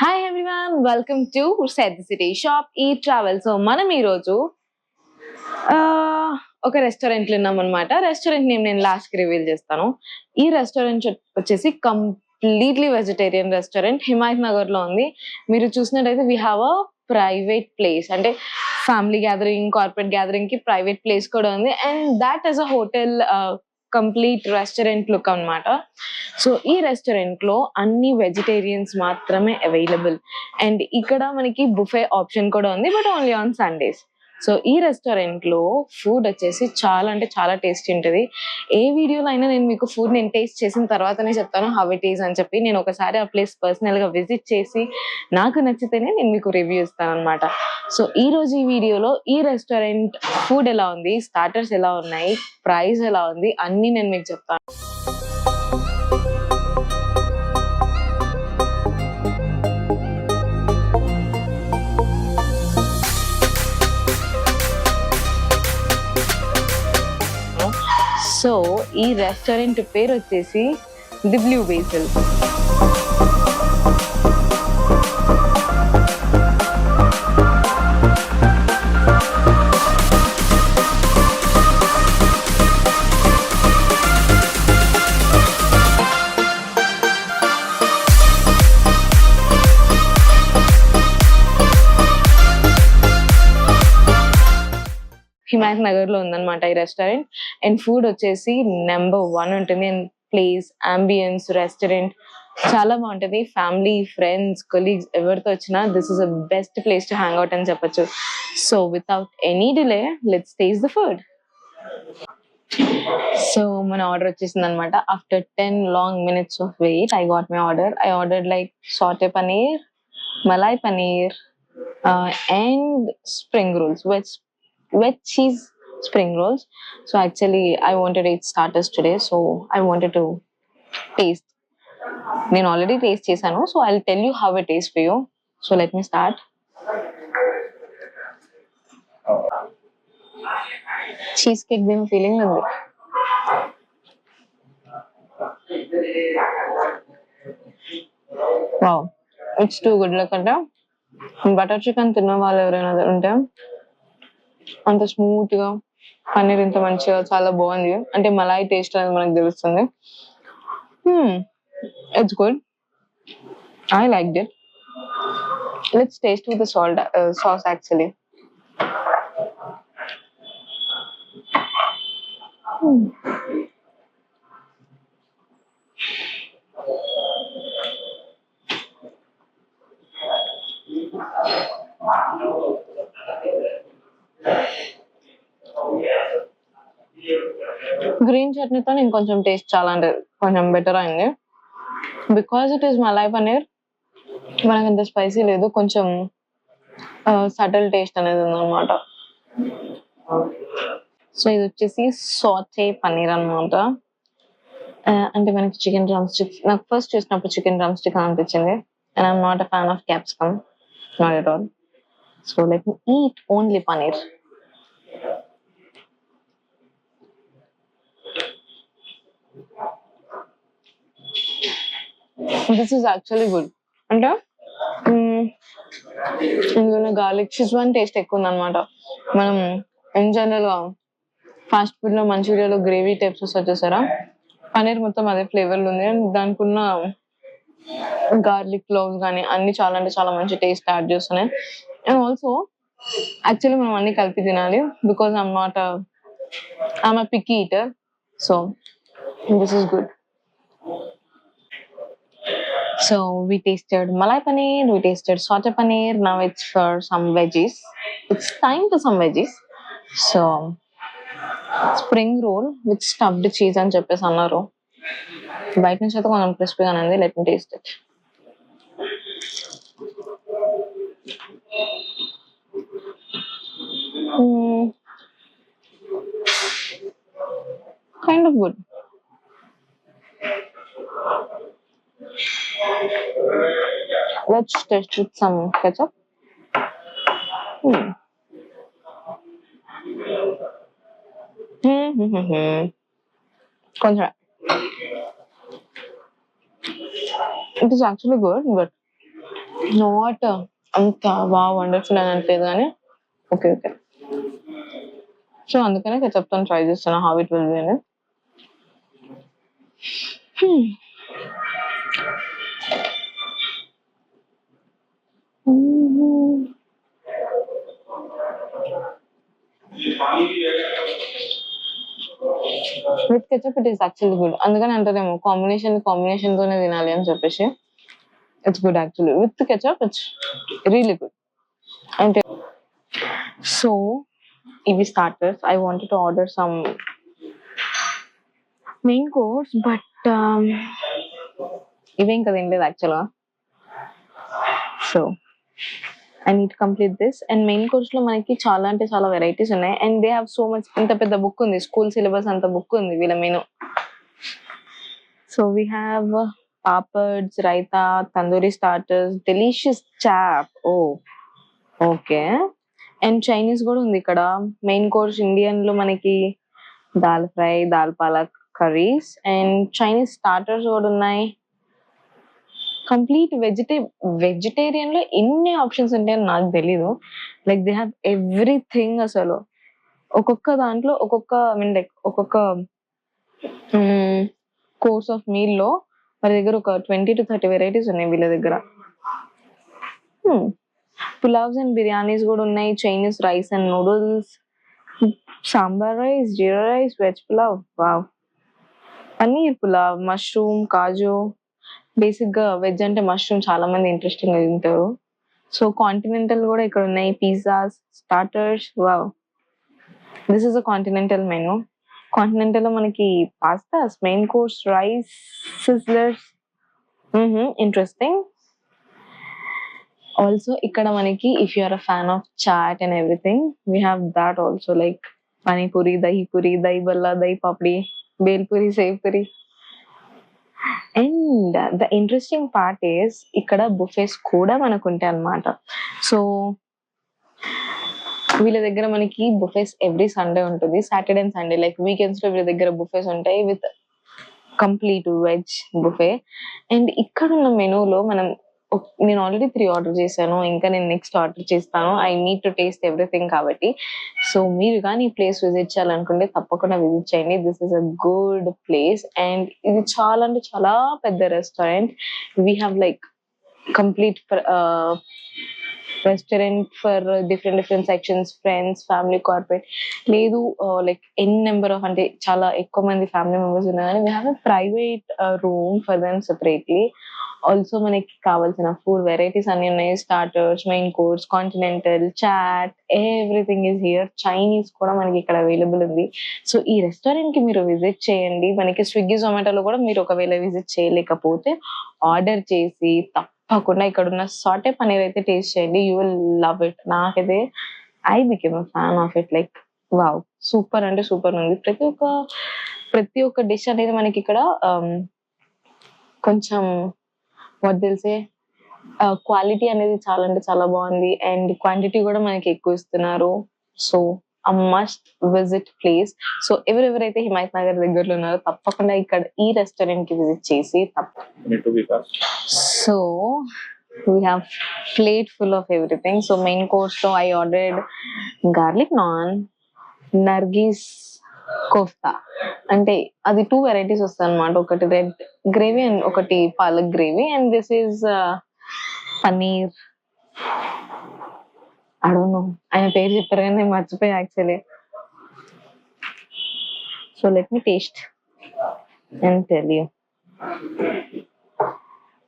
Hi everyone, welcome to set the city shop ఈ travel. So మనం ఈరోజు ఒక రెస్టారెంట్ లో ఉన్నాం అనమాట. రెస్టారెంట్ నేమ్ నేను లాస్ట్ కి రివీల్ చేస్తాను. ఈ రెస్టారెంట్ వచ్చేసి completely vegetarian restaurant, Himayat Nagar లో ఉంది. మీరు చూసినట్టయితే we have a private place, అంటే ఫ్యామిలీ గ్యాదరింగ్, కార్పొరేట్ గ్యాదరింగ్ కి ప్రైవేట్ ప్లేస్ కూడా ఉంది. And that is a hotel, complete restaurant look అన్నమాట. సో ఈ రెస్టారెంట్ లో అన్ని వెజిటేరియన్స్ మాత్రమే అవైలబుల్. అండ్ ఇక్కడ మనకి బుఫే ఆప్షన్ కూడా ఉంది, but only on Sundays. So ఈ రెస్టారెంట్ లో ఫుడ్ వచ్చేసి చాలా అంటే చాలా టేస్టీ ఉంటది. ఏ వీడియోలో అయినా నేను మీకు ఫుడ్ నేను టేస్ట్ చేసిన తర్వాతనే చెప్తాను హౌ ఇట్ ఈస్ అని చెప్పి. నేను ఒకసారి ఆ ప్లేస్ పర్సనల్ గా విజిట్ చేసి నాకు నచ్చితేనే నేను మీకు రివ్యూ ఇస్తాను అనమాట. సో ఈ రోజు ఈ వీడియోలో ఈ రెస్టారెంట్ ఫుడ్ ఎలా ఉంది, స్టార్టర్స్ ఎలా ఉన్నాయి, ప్రైస్ ఎలా ఉంది, అన్ని నేను మీకు చెప్తాను. సో ఈ రెస్టారెంట్ పేరు వచ్చేసి the blue basil. Himayat Nagar లో ఉందన్నమాట ఈ రెస్టారెంట్. అండ్ ఫుడ్ వచ్చేసి నెంబర్ 1 ఉంటుంది. అండ్ ప్లేస్, అంబియన్స్, రెస్టారెంట్ చాలా బాగుంటది. ఫ్యామిలీ, ఫ్రెండ్స్, కొలీగ్స్ ఎవరితో వచ్చినా this is a best place to hang out అని చెప్పొచ్చు. So without any delay let's taste the food. So మన ఆర్డర్ వచ్చేసింది అనమాట. After 10 long minutes of weight I got my order. I ordered like Sathe paneer, malai paneer, and spring rolls, with cheese spring rolls. So actually I wanted 8 starters today, so I wanted to taste. నేను already taste చేశాను, so I will tell you how it is for you. So let me start. Cheese cake దీని feeling ఉంది. Wow, it's too good. లేకంటే butter chicken తిన్న వాళ్ళు ఎవరైనా ఉంటే అంత స్మూత్ గా, పన్నీర్ ఇంత మంచిగా చాలా బాగుంది. అంటే మలాయి టేస్ట్ అనేది మనకు తెలుస్తుంది. It's good. I liked it. Let's taste with the salt sauce actually. Green చట్నీతో ఇంకొంచెం టేస్ట్ చాలా అంటే కొంచెం బెటర్ అయింది. Because it is Malay paneer, మనకి అంత స్పైసీ లేదు, కొంచెం సటిల్ టేస్ట్ అనేది ఉందన్నమాట. సో ఇది వచ్చేసి సాటే పన్నీర్ అనమాట. అంటే మనకి చికెన్ డ్రమ్ స్టిక్, నాకు ఫస్ట్ చూసినప్పుడు చికెన్ డ్రమ్ స్టిక్ అనిపించింది. And I'm not a fan of capsicum, not at all. So let me eat only paneer. This is actually good. అంటే ఇందులో గార్లిక్ షిజ్వాన్ టేస్ట్ ఎక్కువ ఉందన్నమాట. మనం ఇన్ జనరల్ గా ఫాస్ట్ ఫుడ్ లో మంచూరియాలో గ్రేవీ టైప్స్ వస్తుంది చూసారా, పన్నీర్ మొత్తం అదే ఫ్లేవర్ లో ఉంది. అండ్ దానికి ఉన్న గార్లిక్ క్లోవ్స్ కానీ అన్ని చాలా అంటే చాలా మంచి టేస్ట్ యాడ్ చేస్తున్నాయి. అండ్ ఆల్సో యాక్చువల్లీ మనం అన్ని కలిపి తినాలి, because I'm a picky eater. So this is good. So we tasted malai paneer, we tasted saute paneer. Now it's for some veggies. It's time for some veggies. So spring roll with stuffed cheese అని చెప్పేసి అన్నారు. బయట నుంచి అయితే కొంచెం క్రిస్పీగా ఉంది. Let me taste it. Kind of good. Let's taste with some ketchup. Contra. It is actually good, but not అంత వండర్ఫుల్ అని అనిపించదు కానీ ఓకే ఓకే. సో అందుకనే కెచప్తో ట్రై చేస్తున్నా హౌ ఇట్ విల్ బి అని. With ketchup it is actually good. అందుకని అంటారేమో combination తోనే తినాలి అని చెప్పేసి. It's good actually with ketchup it's really good. అంటే సో ఇవి starters. I wanted to order some main course but ఇవేం కదా ఏం లేదు యాక్చువల్గా. So I need complete this. And main course లో మనకి చాలా అంటే చాలా వెరైటీస్ ఉన్నాయి. And they have so much. ఇంత పెద్ద బుక్ ఉంది, స్కూల్ సిలబస్ అంత బుక్ ఉంది వీళ్ళ menu. So we have papads, raita, tandoori starters, delicious chop. Oh okay. And Chinese కూడా ఉంది ఇక్కడ. మెయిన్ కోర్స్ ఇండియన్ లో మనకి dal fry, dal palak curries and Chinese starters కూడా ఉన్నాయి. కంప్లీట్ వెజిటేరియన్ లో ఎన్ని ఆప్షన్స్ ఉంటాయని నాకు తెలీదు. లైక్ దే హ్యావ్ ఎవ్రీథింగ్ అసలు. ఒక్కొక్క దాంట్లో ఒక్కొక్క కోర్స్ ఆఫ్ మీల్ లో వాళ్ళ దగ్గర ఒక 20 to 30 వెరైటీస్ ఉన్నాయి వీళ్ళ దగ్గర. పులావ్స్ అండ్ బిర్యానీస్ కూడా ఉన్నాయి. Chinese rice and noodles, sambar rice, jeera rice, veg pulao, wow, paneer pulao, mushroom, kaju. Basic గా వెజ్ అంటే మష్రూమ్ చాలా మంది ఇంట్రెస్టింగ్ గా తింటారు. సో కాంటినెంటల్ కూడా ఇక్కడ ఉన్నాయి. Pizzas, starters, wow, this is a continental menu. Continental లో మనకి pastas, main course, rice, sizzlers, interesting. Also ఇక్కడ మనకి if you are a fan of chat and everything we have that also. Like panipuri, dahi bhalla, dahi papdi, bhelpuri, sev puri. And the interesting part is ఇక్కడ buffets కూడా మనకు ఉంటాయి అన్నమాట. So వీళ్ళ దగ్గర మనకి బుఫేస్ ఎవ్రీ సండే ఉంటుంది. Saturday and Sunday like weekends లో వీళ్ళ దగ్గర బుఫేస్ ఉంటాయి with complete veg buffet. And ఇక్కడ ఉన్న మెనూలో నేను ఆల్రెడీ 3 ఆర్డర్ చేశాను. ఇంకా నేను నెక్స్ట్ ఆర్డర్ చేస్తాను. I need to taste everything కాబట్టి. సో మీరు కానీ ఈ ప్లేస్ విజిట్ చేయాలనుకుంటే తప్పకుండా విజిట్ చేయండి. This is a good place. And ఇది చాలా అంటే చాలా పెద్ద restaurant. We have like complete restaurant for different sections, friends, family, corporate. లేదు లైక్ ఎన్ నెంబర్ ఆఫ్ అంటే చాలా ఎక్కువ మంది ఫ్యామిలీ మెంబర్స్ ఉన్నారు. We have a private room for them separately. Also మనకి కావాల్సిన ఫుడ్ వెరైటీస్ అన్ని ఉన్నాయి. Starters, main course, continental, chaat, everything is here. Chinese కూడా మనకి ఇక్కడ అవైలబుల్ ఉంది. సో ఈ రెస్టారెంట్ కి మీరు విజిట్ చేయండి. మనకి స్విగ్గీ, జొమాటోలో కూడా మీరు ఒకవేళ విజిట్ చేయలేకపోతే ఆర్డర్ చేసి తప్పకుండా ఇక్కడ ఉన్న సాటే పనీర్ అయితే టేస్ట్ చేయండి. You will love it. నాకైతే I became a fan of it. Like wow, super అంటే సూపర్ ఉంది. ప్రతి ఒక్క డిష్ అనేది మనకి ఇక్కడ కొంచెం వాట్ తెలిసే క్వాలిటీ అనేది చాలా అంటే చాలా బాగుంది. అండ్ క్వాంటిటీ కూడా మనకి ఎక్కువ ఇస్తున్నారు. So a must visit place. So ఎవరెవరైతే హిమాయత్ నగర్ దగ్గరలో ఉన్నారో తప్పకుండా ఇక్కడ ఈ రెస్టారెంట్ కి విజిట్ చేసి so we have plate full of everything. So main course లో I ordered garlic naan, Nargis kofta. అంటే అది 2 వెరైటీస్ వస్తాయి అనమాట. ఒకటి రెడ్ గ్రేవీ అండ్ ఒకటి palak gravy. And this is paneer. I don't know, ఆయన పేరు చెప్పారు కానీ నేను మర్చిపోయా actually. So let me taste and tell you.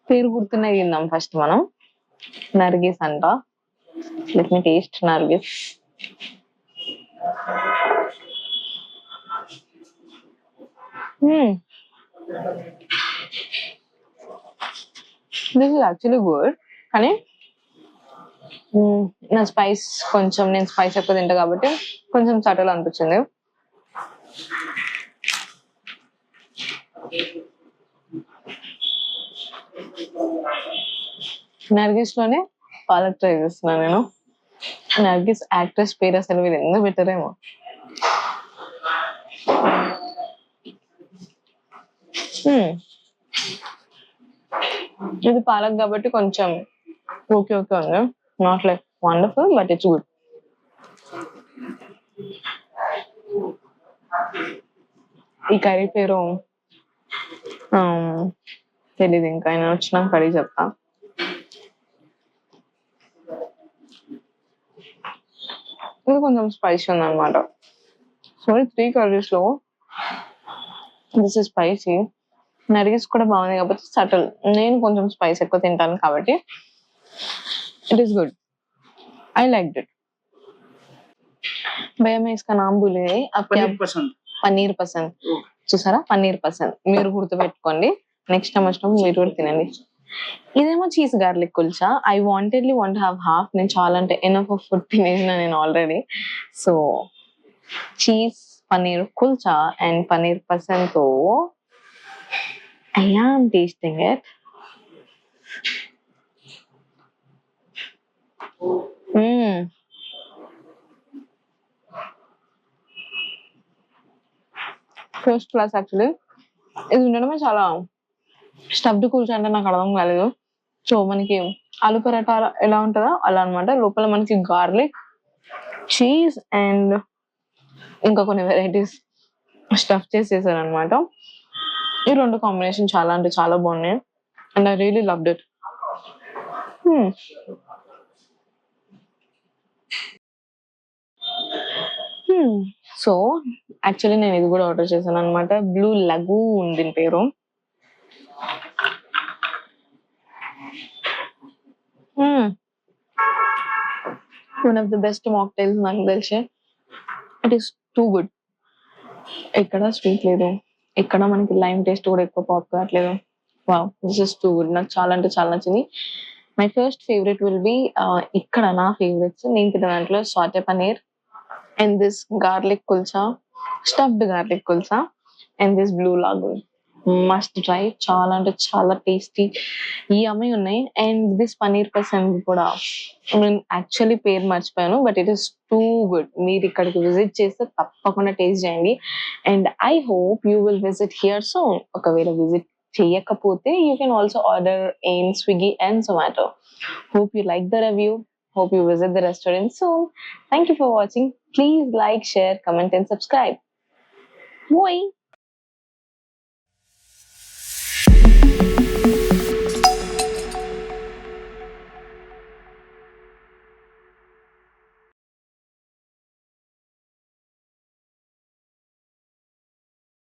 పేరు గుర్తున్నది తిందాం ఫస్ట్ మనం. నర్గీస్ అంట. Let me taste Nargis. This is actually good. కానీ నా స్పైస్ కొంచెం, నేను స్పైస్ ఎక్కువ తింటా కాబట్టి కొంచెం సటల్ అనిపించింది. నర్గిస్ లోనే పాలక్ ట్రై చేస్తున్నాను నేను. నర్గిస్ యాక్ట్రెస్ పేరు అసలు వీళ్ళు ఎందుకు పెట్టారేమో. ఇది పాలక్ కాబట్టి కొంచెం ఓకే ఓకే ఉంది, not like wonderful but it's good. ఈ కర్రీ పేరు తెలీదు, ఇంకా ఆయన వచ్చినాక కర్రీ చెప్తా. ఇది కొంచెం స్పైసీ ఉందన్నమాట. సో ఈ 3 కర్రీస్ లో దిస్ ఇస్ స్పైసీ. నరిగిస్ కూడా బాగుంది కాబట్టి సటిల్. నేను కొంచెం స్పైస్ ఎక్కువ తింటాను కాబట్టి it is good. I like it. భయ్యా मैं इसका नाम भूल गई. आप क्या? పన్నీర్ పసంద్. చూసారా, పన్నీర్ పసంద్ మీరు గుర్తుపెట్టుకోండి. నెక్స్ట్ టైం వచ్చినప్పుడు మీరు కూడా తినండి. ఇదేమో cheese garlic kulcha. I wantedly want have half. నేను చాలా అంటే ఎనఫ్ ఆఫ్ ఫుడ్ తినేసిన నేను already. So cheese paneer kulcha and paneer pasand తో I am tasting it. First class actually. ఇది ఉండడమే చాలా. స్టఫ్డ్ కుల్చా అంటే నాకు అర్థం కాలేదు. సో మనకి ఆలు పరాటా ఎలా ఉంటుందో అలా అనమాట. లోపల మనకి గార్లిక్, చీజ్ అండ్ ఇంకా కొన్ని వెరైటీస్ స్టఫ్ చేసేసారు అనమాట. ఈ రెండు కాంబినేషన్ చాలా అంటే చాలా బాగున్నాయి and I really loved it. So actually నేను ఇది కూడా ఆర్డర్ చేశాను అనమాట. బ్లూ లగూన్ దీని పేరు. One of the best mocktails నాకు తెలిసి. It is too good. ఎక్కడ స్వీట్ లేదు, ఎక్కడ మనకి లైమ్ టేస్ట్ కూడా ఎక్కువ పాప్ కావట్లేదు. Wow, this is too good. నాకు చాలా అంటే చాలా నచ్చింది. My first favourite will be, ఇక్కడ నా ఫేవరెట్స్ నేను తిన్న దాంట్లో Sathe paneer and this garlic kulcha, stuffed garlic kulcha and this blue lagoon. Must try. చాలా అంటే చాలా టేస్టీ ఈ అమ్మాయి ఉన్నాయి. అండ్ దిస్ పనీర్ పసంద్ కూడా నేను యాక్చువల్లీ పేరు మర్చిపోయాను but it is too good. మీరు ఇక్కడికి విజిట్ చేస్తే తప్పకుండా టేస్ట్ చేయండి. And I hope you will visit here soon. ఒకవేళ విజిట్ చేయకపోతే you can also order in Swiggy and Zomato. Hope you like the review. Hope you visit the restaurant soon. Thank you for watching. Please like, share, comment and subscribe. Bye.